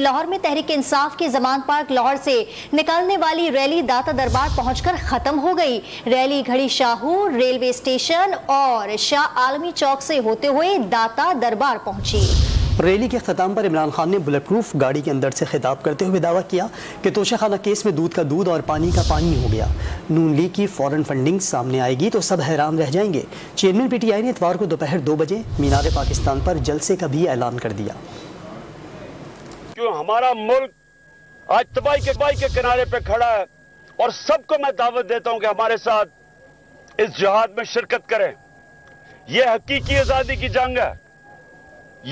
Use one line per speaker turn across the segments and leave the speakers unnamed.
لاہور میں تحریک انصاف کی زمان پارک لاہور سے نکلنے والی ریلی داتا دربار پہنچ کر ختم ہو گئی۔ ریلی گھڑی شاہور ریلوے اسٹیشن اور شاہ عالمی چوک سے ہوتے ہوئے داتا دربار پہنچی۔
ریلی کے اختتام پر عمران خان نے بلٹ پروف گاڑی کے اندر سے خطاب کرتے ہوئے دعویٰ کیا کہ توشہ خانہ کیس میں دودھ کا دودھ اور پانی کا پانی ہو گیا۔ نون لیگ کی فورن فنڈنگ سامنے آئے گی تو سب حیران رہ جائیں گے۔ چیئرمین پی ٹی آئی نے اتوار کو دوپہر 2 بجے مینار پاکستان پر جلسے کا بھی اعلان کر دیا۔
کیوں ہمارا ملک آج تباہی کے کنارے پہ کھڑا ہے اور سب کو میں دعوت دیتا ہوں کہ ہمارے ساتھ اس جہاد میں شرکت کریں۔ یہ حقیقی آزادی کی جنگ ہے۔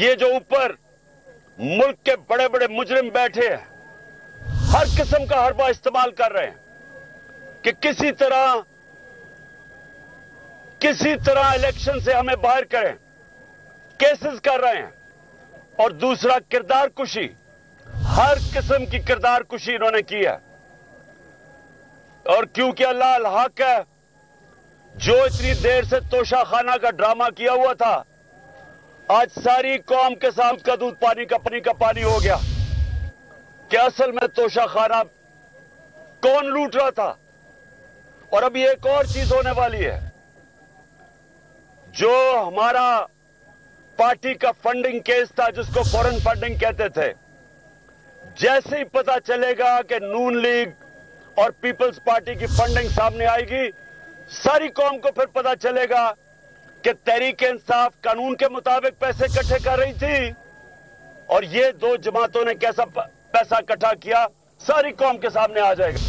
یہ جو اوپر ملک کے بڑے بڑے مجرم بیٹھے ہیں ہر قسم کا حربہ استعمال کر رہے ہیں کہ کسی طرح الیکشن سے ہمیں باہر کریں، کیسز کر رہے ہیں۔ اور دوسرا کردار کشی، ہر قسم کی کردار کشی انہوں نے کی ہے۔ اور کیونکہ اللہ الحق ہے، جو اتنی دیر سے توشہ خانہ کا ڈرامہ کیا ہوا تھا آج ساری قوم کے سامنے کا دودھ پانی کا پانی ہو گیا کہ اصل میں توشہ خانہ کون لوٹ رہا تھا۔ اور اب یہ ایک اور چیز ہونے والی ہے، جو ہمارا پارٹی کا فنڈنگ کیس تھا جس کو فورن فنڈنگ کہتے تھے، جیسے ہی پتا چلے گا کہ نون لیگ اور پیپلز پارٹی کی فنڈنگ سامنے آئے گی، ساری قوم کو پھر پتا چلے گا کہ تحریک انصاف قانون کے مطابق پیسے اکٹھے کر رہی تھی اور یہ دو جماعتوں نے کیسا پیسہ اکٹھا کیا، ساری قوم کے سامنے آ جائے گا۔